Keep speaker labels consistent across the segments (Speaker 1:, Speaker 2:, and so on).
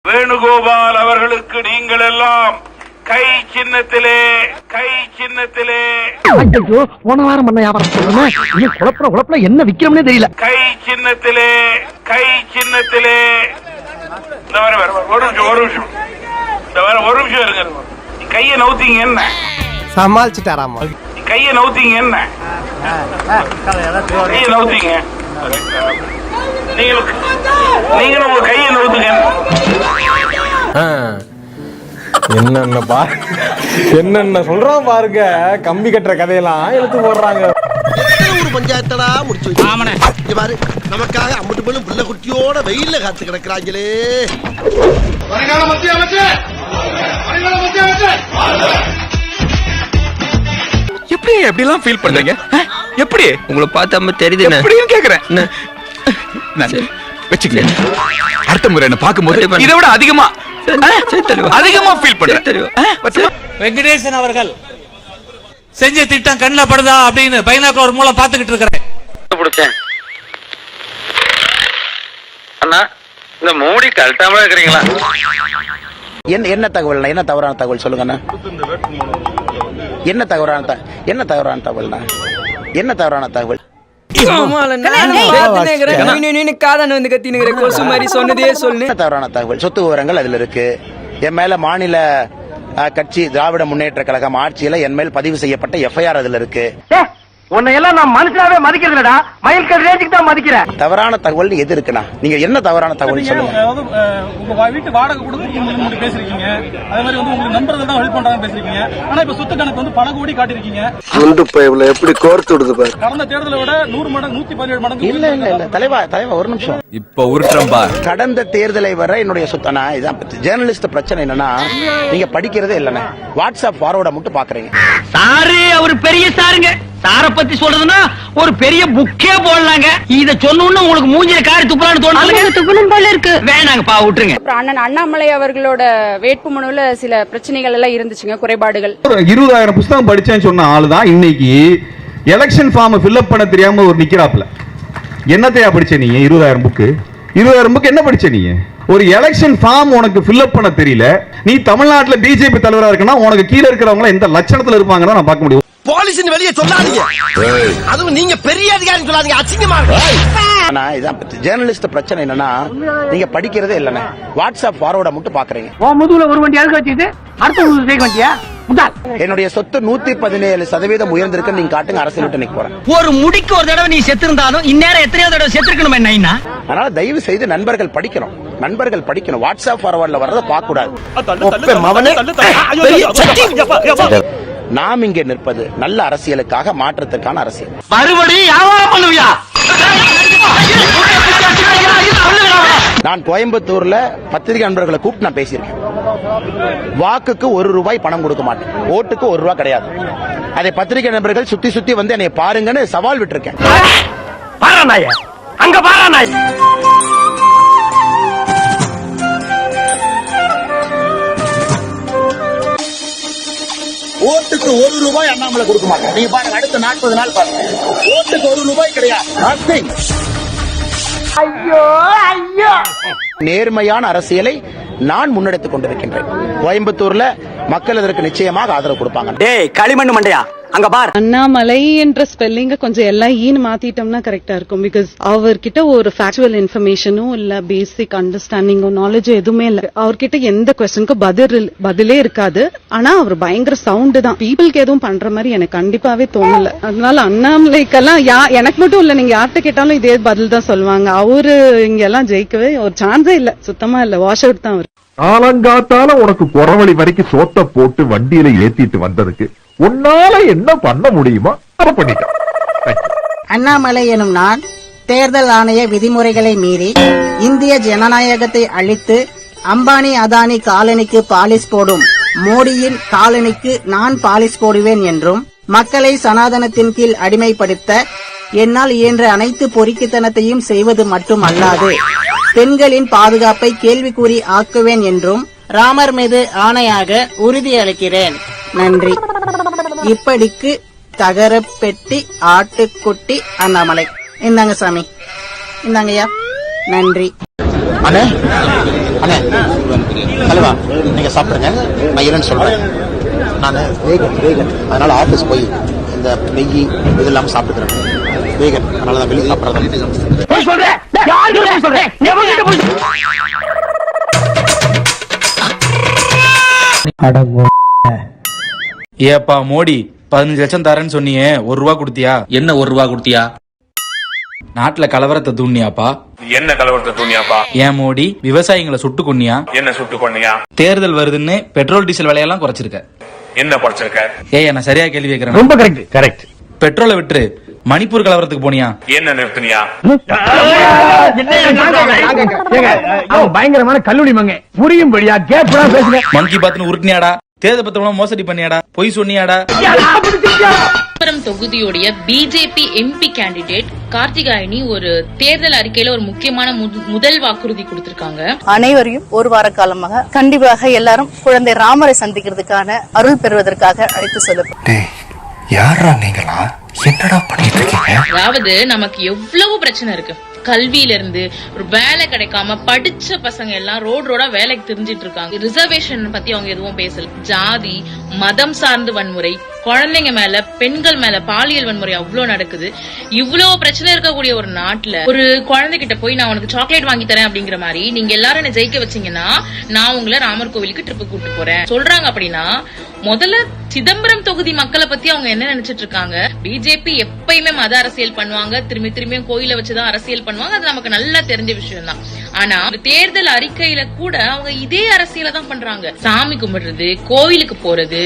Speaker 1: வேணுகோபால் அவர்களுக்கு நீங்கள் எல்லாம் கை சின்னத்திலே
Speaker 2: போன வாரம் பண்ண வியாபாரம் குழப்பல என்ன விக்கிறோம்னே தெரியல.
Speaker 1: கை சின்னத்திலே ஒரு நிமிஷம் இருங்க. கையை நவுத்தீங்க என்ன
Speaker 3: சமாளிச்சுட்டாராமா?
Speaker 1: கையை நவுத்தீங்க என்ன கையை நவுத்தீங்க நீங்களும் உங்க கையை நவுத்துங்க.
Speaker 4: என்னென்ன சொல்றோம் பாருங்க. கம்பி கட்டுற கதையெல்லாம் எடுத்து போடுறாங்க.
Speaker 3: ஒரு பஞ்சாயத்தடா முடிச்சு வச்சு பாரு, நமக்காக அம்பட்டு பெண்ணும் புள்ள குட்டியோட வெயில்ல காத்து கிடக்குறாங்களே.
Speaker 5: எப்படி எப்படிலாம் ஃபீல் பண்றீங்க? எப்படி
Speaker 6: உங்களை பார்த்தா தெரியுது
Speaker 5: எப்படின்னு கேக்குறேன். வச்சுக்கல, அடுத்த முறை என்ன பார்க்கும்போது இதை விட அதிகமா ஃபீல் பண்றேன்.
Speaker 7: வெங்கடேசன் அவர்கள் செஞ்ச திட்டம் கண்ணில் படுதா அப்படின்னு பைனாக்குலர் மூலம் பார்த்துக்கிட்டு இருக்கிறேன்.
Speaker 6: அண்ணா, இந்த மூடி கழட்டாம இருக்கிறீங்களா?
Speaker 8: என்ன தகவல்? என்ன தவறான தகவல் சொல்லுங்க. என்ன தவறான தகவல்? சொத்து விவரங்கள் அதுல இருக்கு. என் மேல மாநில கட்சி திராவிட முன்னேற்ற கழகம் ஆட்சியில என் மேல் பதிவு செய்யப்பட்ட எஃப்ஐஆர் அதுல இருக்கு.
Speaker 2: உன்னையெல்லாம் நான் மனுஷனாவே மதிக்கிறதுலடா, மயில்கல் ரேஞ்சுக்கு தான் மதிக்கிறேன்.
Speaker 8: தவறான தகவல் எது இருக்குண்ணா? நீங்க என்ன தவறான தகவல் சொல்லுங்க.
Speaker 9: உங்க வீட்டு வாடகை கொடுத்து பேசிருக்கீங்க, அதே மாதிரி வந்து உங்க நண்பர்கள் தான் ஹெல்ப் பண்றாங்க பேசிருக்கீங்க. ஆனா இப்ப சொத்து கணக்கு வந்து பல கோடி காட்டிருக்கீங்க.
Speaker 3: எப்படி கோர்த்து விடுது பாரு.
Speaker 9: கடந்த தேர்தலை விட 100 மடங்கு 117 மடங்கு.
Speaker 8: இல்ல தலைவா ஒரு நிமிஷம்.
Speaker 5: இப்ப உருட்டுறம்பா.
Speaker 8: கடந்த தேர்தலை வர என்னுடைய சொத்தனா இதான் ஜேர்னலிஸ்ட் பிரச்சனை. என்னன்னா நீங்க படிக்கிறதே இல்லைன்னா வாட்ஸ்அப் ஃபார்வர்ட மட்டும் பாக்குறீங்க.
Speaker 2: சாரு அவர் பெரிய சாருங்க. சார பத்தி சொல்றதுன்னா ஒரு பெரிய புக்கே போடலாங்க. இத சொன்னோன்னு உங்களுக்கு மூஞ்சில காரி துப்புறான்னு தோணுது போல இருக்கு. வேணாங்கப்பா, விட்டுருங்க.
Speaker 10: அண்ணன் அண்ணாமலை அவர்களோட வேட்புமனுல சில பிரச்சனைகள் எல்லாம் இருந்துச்சுங்க, குறைபாடுகள்.
Speaker 4: 20,000 புத்தகம் படிச்சேன்னு சொன்ன ஆளுதான் இன்னைக்கு எலெக்ஷன் ஃபார்ம் ஃபில்அப் பண்ண தெரியாம ஒரு நிக்கிறாப்ல. என்னத்தையா படிச்ச நீங்க? 20,000 புக்கு என்ன படிச்ச நீங்க? ஒரு எலெக்ஷன் ஃபார்ம் உனக்கு ஃபில்அப் பண்ண தெரியல. நீ தமிழ்நாட்டுல பிஜேபி தலைவரா இருக்கனா உனக்கு கீழ இருக்கிறவங்க எந்த லட்சணத்துல இருப்பாங்கன்னு நான் பார்க்க முடியும்.
Speaker 3: போலீஸ் வெளியே சொல்லாதீங்க, அதுவும் நீங்க பெரிய அதிகாரி சொல்லாதீங்க, அசிங்கமா இருக்கு.
Speaker 8: இதான் ஜேர்னலிஸ்ட் பிரச்சனை. என்னன்னா நீங்க படிக்கிறதே இல்லைன்னா வாட்ஸ்அப் ஃபார்வர்ட மட்டும் பாக்குறீங்க.
Speaker 2: முதுகுல ஒரு வண்டி அழுக்க வச்சுட்டு அடுத்த ஜெயிக்க வண்டியா?
Speaker 8: என்னுடைய சொத்து 117% உயர்ந்திருக்கு. நீங்க காட்டுங்க, அரசியல் விட்டு நிக்க போறேன்.
Speaker 2: ஒரு முடிக்கு ஒரு தடவை நீ செத்து இருந்தாலும் இந்நேரம் எத்தனையோ தடவை செத்துருக்கணும் என்ன?
Speaker 8: அதனால தயவு செய்து நண்பர்கள் படிக்கணும். வாட்ஸ்அப் ஃபார்வர்ட்ல வர்றத பார்க்க கூடாது. நாம் இங்கே நிற்பது நல்ல அரசியலுக்காக, மாற்றத்துக்கான அரசியல்.
Speaker 2: மறுபடியும் வியாபாரம் பண்ணுவியா?
Speaker 8: நான் கோயம்புத்தூர்ல பத்திரிகை நண்பர்களை கூப்பிட்டு நான் பேசியிருக்கேன். வாக்குக்கு 1 ரூபாய் பணம் கொடுக்க மாட்டேன், ஓட்டுக்கு 1 ரூபாய் கிடையாது. அதை பத்திரிகை நண்பர்கள் சுத்தி வந்து என்னை பாருங்கன்னு சவால் விட்டுருக்கேன். ஓட்டுக்கு 1 ரூபாய் அண்ணாமலை கொடுக்க மாட்டேன். நீங்க பாருங்க, அடுத்த 40 நாள் பாருங்க, ஓட்டுக்கு 1 ரூபாய் கிடையாது. நேர்மையான அரசியலை நான் முன்னெடுத்துக் கொண்டிருக்கின்றேன். கோயம்புத்தூர்ல மக்கள் அதற்கு நிச்சயமாக ஆதரவு கொடுப்பாங்க.
Speaker 2: டேய் களிமண்ணு மண்டையா, அங்க பார்.
Speaker 10: அண்ணாமலை என்ற ஸ்பெல்லிங்க கொஞ்சம் எல்லாம் ஈன்னு மாத்திட்டோம்னா கரெக்டா இருக்கும். பிகாஸ் அவர்கிட்ட ஒரு ஃபேக்சுவல் இன்ஃபர்மேஷனும் இல்ல, பேசிக் அண்டர்ஸ்டாண்டிங்கோ நாலேஜோ எதுவுமே இல்ல. அவர்கிட்ட எந்த கொஸ்டினுக்கும் பதிலே இருக்காது. ஆனா அவர் பயங்கர சவுண்ட் தான். பீப்புளுக்கு எதுவும் பண்ற மாதிரி எனக்கு கண்டிப்பாவே தோணல. அதனால அண்ணாமலைக்கெல்லாம் எனக்கு மட்டும் இல்ல, நீங்க யார்கிட்ட கேட்டாலும் இதே பதில் தான் சொல்லுவாங்க. அவரு இங்க எல்லாம் ஜெயிக்கவே ஒரு சான்ஸே இல்ல, சுத்தமா இல்ல. வாஷ் அவுட் தான் அவர்.
Speaker 11: காலங்காத்தால உனக்கு குறவழி வரைக்கும் சோத்த போட்டு வண்டியில ஏத்திட்டு வந்ததுக்கு உன்னால என்ன பண்ண முடியுமோ அதை பண்ணிட்டேன்.
Speaker 12: அண்ணாமலை எனும் நான் தேர்தல் ஆணைய விதிமுறைகளை மீறி இந்திய ஜனநாயகத்தை அழித்து அம்பானி அதானி காலனிக்கு பாலிஸ் போடும் மோடியின் காலனிக்கு நான் பாலிஸ் போடுவேன் என்றும், மக்களை சனாதனத்தின் கீழ் அடிமைப்படுத்த என்னால் இயன்ற அனைத்து பொறுக்கித்தனத்தையும் செய்வது மட்டும் அல்லாது பெண்களின் பாதுகாப்பை கேள்விக்குறி ஆக்குவேன் என்றும் ராமர் மீது ஆணையாக உறுதியளிக்கிறேன். நன்றி. இப்படிக்கு தகரப்பெட்டி ஆட்டுக்குட்டி அண்ணாமலை. இந்தாங்க சாமி, இந்தாங்கய்யா. நன்றி.
Speaker 8: அண்ணே தலைவா நீங்க சாப்பிடுங்க, நான் இரண்டு சொல்றேன். நான் வேகன் அதனால ஆபீஸ் போய் இந்த நெய் இது இல்லாம சாப்பிட்டுக்கிறேன். வேகன் அதனால தான் வெளியே சாப்பிட்றேன்.
Speaker 13: ஏப்பா மோடி 15 லட்சம் தரேன்னு சொன்னியே, ₹1 கொடுத்தியா?
Speaker 7: என்ன ₹1 கொடுத்தியா?
Speaker 13: நாட்டுல கலவரத்தை தூண்டியாப்பா?
Speaker 1: என்ன கலவரத்தை தூணியாப்பா?
Speaker 13: ஏன் மோடி விவசாயிகளை சுட்டு கொன்னியா?
Speaker 1: என்ன சுட்டு கொன்னியா?
Speaker 13: தேர்தல் வருதுன்னு பெட்ரோல் டீசல் விலையெல்லாம் குறைச்சிருக்க.
Speaker 1: என்ன குறைச்சிருக்க?
Speaker 13: ஏய் நான் சரியா கேள்வி கேட்கிறேன்.
Speaker 2: ரொம்ப கரெக்ட்.
Speaker 13: பெட்ரோலை விட்டு மணிப்பூர் கலவரத்துக்கு போனியா?
Speaker 1: என்ன நிறுத்தினியா?
Speaker 2: பயங்கரமான கல்லூரி மங்க புரியும்படியா கேப்டா பேசுங்க.
Speaker 13: மங்கி பாத்துன்னு உருட்டினியாடா? தேர்தல் பத்திரம் மோசடி பண்ணியாடா? பொய் சொன்னியாடா?
Speaker 14: தொகுதியுடைய பிஜேபி எம்பி கேண்டிடேட் கார்த்திகாயனி ஒரு தேர்தல் அறிக்கையில ஒரு முக்கியமான முதல் வாக்குறுதி கொடுத்திருக்காங்க.
Speaker 15: அனைவரையும் ஒரு வார காலமாக கண்டிப்பாக எல்லாரும் குழந்தை ராமரை சந்திக்கிறதுக்கான அருள் பெறுவதற்காக அழைத்து செல்லப்பட்டேன்.
Speaker 16: யாரா நீங்களா? என்னடா பண்ணிட்டு இருக்கீங்க?
Speaker 14: அதாவது நமக்கு எவ்வளவு பிரச்சனை இருக்கு. கல்வியில இருந்து ஒரு வேலை கிடைக்காம படிச்ச பசங்க எல்லாம் ரோடா வேலைக்கு தெரிஞ்சிட்டு இருக்காங்க. ரிசர்வேஷன் பத்தி அவங்க எதுவும் பேசல. ஜாதி மதம் சார்ந்து வன்முறை, குழந்தைங்க மேல பெண்கள் மேல பாலியல் வன்முறை அவ்வளவு நடக்குது. இவ்வளவு பிரச்சனை இருக்கக்கூடிய ஒரு நாட்டுல ஒரு குழந்தைகிட்ட போய் நான் உனக்கு சாக்லேட் வாங்கி தரேன் அப்படிங்கிற மாதிரி நீங்க எல்லாரும் என்ன ஜெயிக்க வச்சீங்கன்னா நான் உங்களை ராமர் கோவிலுக்கு ட்ரிப்பு கூட்டு போறேன் சொல்றாங்க. அப்படின்னா முதல்ல சிதம்பரம் தொகுதி மக்களை பத்தி அவங்க என்ன நினைச்சிட்டு இருக்காங்க? பிஜேபி எப்பயுமே மத அரசியல் பண்ணுவாங்க, திரும்பியும் கோயில வச்சுதான் அரசியல் பண்ணுவாங்க. அது நமக்கு நல்லா தெரிஞ்ச விஷயம் தான். ஆனா தேர்தல் அறிக்கையில கூட அவங்க இதே அரசியல தான் பண்றாங்க. சாமி கும்பிடுறது, கோயிலுக்கு போறது,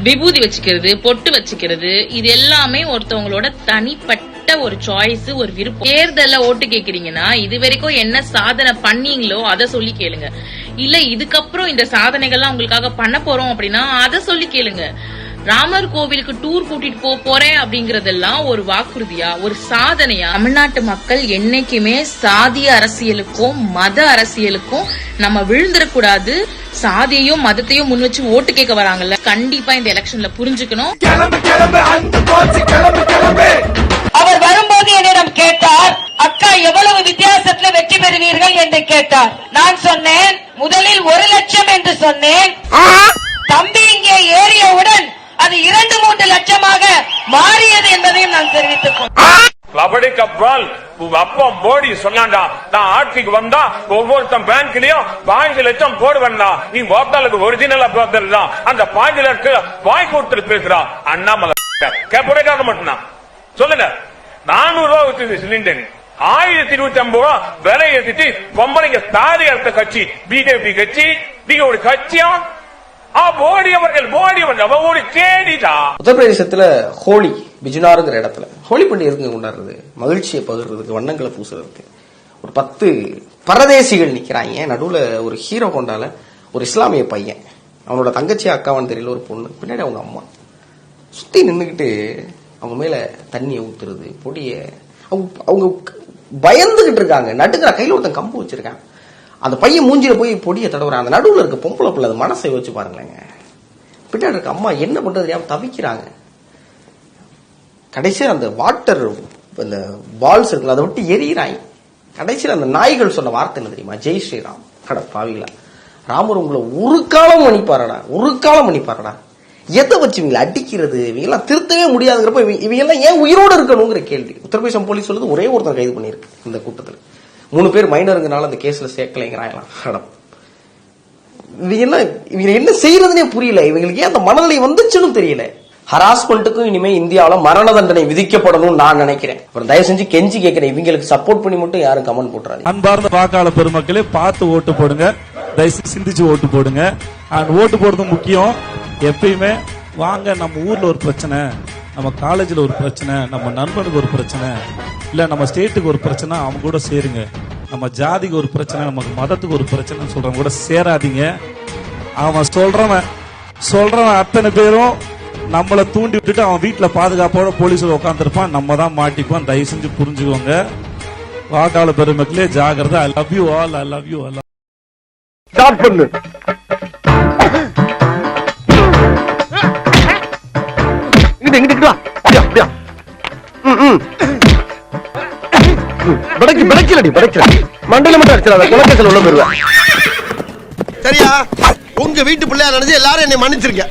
Speaker 14: விபூதி வச்சுக்கிறது, பொட்டு வச்சுக்கிறது, இது எல்லாமே ஒருத்தவங்களோட தனிப்பட்ட ஒரு சாய்ஸ், ஒரு விருப்பம். தேர்தல்ல ஓட்டு கேக்குறீங்கன்னா இது வரைக்கும் என்ன சாதனை பண்ணீங்களோ அதை சொல்லி கேளுங்க. இல்ல இதுக்கப்புறம் இந்த சாதனைகள்லாம் உங்களுக்காக பண்ண போறோம் அப்படின்னா அதை சொல்லி கேளுங்க. ராமர் கோவிலுக்கு டூர் கூட்டிட்டு போறேன் அப்படிங்கறதெல்லாம் ஒரு வாக்குறுதியா, ஒரு சாதனையா? தமிழ்நாட்டு மக்கள் என்னைக்குமே சாதிய அரசியலுக்கும் மத அரசியலுக்கும் நம்ம விழுந்துடக்கூடாது. சாதியையும் மதத்தையும் முன் வச்சு ஓட்டு கேட்க வராங்கல்ல, கண்டிப்பா இந்த எலெக்ஷன்ல புரிஞ்சுக்கணும்.
Speaker 17: அவர் வரும்போது என்னிடம் கேட்டார், அக்கா எவ்வளவு வித்தியாசத்துல வெற்றி பெறுவீர்கள் என்று கேட்டார். நான் சொன்னேன் முதலில் 1 லட்சம் என்று சொன்னேன். தம்பி இங்கே ஏறியவுடன் அது 2-3 லட்சமாக மாறியது என்பதையும் நான் தெரிவித்துக் கொண்டேன்.
Speaker 1: கபடிக்கு அப்புறம் அப்பா மோடி சொன்னாண்டா, நான் ஆட்சிக்கு வந்தா ஒவ்வொருத்தன் பேங்க்லயும் 5 லட்சம் போடுவேன்னா, நீ போட்டாலுக்கு ஒரிஜினலா போட்டல் தான் அந்த 5 லட்சம் வாய் கொடுத்துட்டு பேசுறா அண்ணாமலை. கேட்க மட்டும்தான் சொல்லுங்க. 400 ரூபாய் ஊத்துது சிலிண்டர், 1025 ரூபா விலை ஏற்றிட்டு பொம்பளைங்க தாரி அடுத்த கட்சி பிஜேபி கட்சி. நீங்க ஒரு கட்சியா?
Speaker 18: உத்தரப்பிரதேசத்துல ஹோலி பிஜுனாருங்கிற இடத்துல ஹோலி பண்டிகை கொண்டாடுறது, மகிழ்ச்சியை பகிர்றதுக்கு, வண்ணங்களை பூசுறதுக்கு ஒரு 10 பரதேசிகள் நிக்கிறாங்க. நடுவுல ஒரு ஹீரோ கொண்டால ஒரு இஸ்லாமிய பையன், அவனோட தங்கச்சி அக்காவான்னு தெரியல, ஒரு பொண்ணு, பின்னாடி அவங்க அம்மா சுத்தி நின்றுகிட்டு அவங்க மேல தண்ணியை ஊத்துறது, பொடிய அவங்க பயந்துகிட்டு இருக்காங்க. நடுக்கிற கையில ஒருத்தன் கம்பு வச்சிருக்காங்க. அந்த பையன் மூஞ்சில போய் பொடியை தடவுறான். அந்த நடுவில் இருக்க பொம்பளை பிள்ளை அது மனசை வச்சு பாருங்களேங்க. பின்னாடி இருக்க அம்மா என்ன பண்றது தெரியாம தவிக்கிறாங்க. கடைசியில் அந்த வாட்டர் இந்த பால்ஸ் இருக்குல்ல அதை விட்டு எரியிறாங்க. கடைசியில் அந்த நாய்கள் சொன்ன வார்த்தை என்ன தெரியுமா? ஜெய் ஸ்ரீராம். கட பாவிங்களா, ராமர் உங்களை ஒரு காலம் மன்னிப்பாரடா. எதை வச்சு இவங்களை அடிக்கிறது? இவங்கெல்லாம் திருத்தவே முடியாதுங்கிறப்ப இவங்கெல்லாம் ஏன் உயிரோடு இருக்கணுங்கிற கேள்வி. உத்தரப்பிரதேசம் போலீஸ் சொல்லுது ஒரே ஒருத்தர் கைது பண்ணிருக்கு இந்த கூட்டத்தில். 3 பேர் மைனருங்கனால அந்த கேஸ்ல சேர்க்கலைங்கிறாங்களாம். இவங்க என்ன செய்யறதுனே புரியல. இவங்களுக்கு ஏன் அந்த மனநிலை வந்துச்சுன்னு தெரியல. ஹராஸ்மெண்ட்டுக்கும் இனிமே இந்தியாவில் மரண தண்டனை விதிக்கப்படணும்னு நான் நினைக்கிறேன். அப்புறம் தயவு செஞ்சு கெஞ்சி கேட்கிறேன், இவங்களுக்கு சப்போர்ட் பண்ணி மட்டும் யாரும் கமெண்ட் போட்டுறாங்க.
Speaker 9: அன்பார்ந்த வாக்காளர் பெருமக்களே, பார்த்து ஓட்டு போடுங்க, தயவு சிந்திச்சு ஓட்டு போடுங்க. ஓட்டு போடுறது முக்கியம். எப்பயுமே வாங்க, நம்ம ஊர்ல ஒரு பிரச்சனை, நம்ம காலேஜ்ல ஒரு பிரச்சனை, நம்ம நண்பனுக்கு ஒரு பிரச்சனை, இல்ல நம்ம ஸ்டேட்டுக்கு ஒரு பிரச்சனை, அவங்க கூட சேருங்க. நம்ம ஜாதிக்கு ஒரு பிரச்சனை, நமக்கு மதத்துக்கு ஒரு பிரச்சனை சொல்றவங்க கூட சேராதீங்க. அவன் சொல்றவன் அத்தனை பேரும் நம்மளை தூண்டி விட்டுட்டு அவன் வீட்டுல பாதுகாப்போட போலீஸ்ல உட்காந்துருப்பான். நம்ம தான் மாட்டிப்போம். தயவு செஞ்சு புரிஞ்சுக்கோங்க. வாக்காளர் பெருமக்களே ஜாகிரதை. I love you all. I love you all.
Speaker 2: Start பண்ணு. இங்கிட்டு வா. அப்படியா படைக்கலடி மண்டையில மட்டும் அடிச்சிடாத, குலக்கேசல் உள்ள போயிருவேன்.
Speaker 3: சரியா? உங்க வீட்டு பிள்ளையா நினைச்சு எல்லாரும் என்னை மன்னிச்சிருக்க.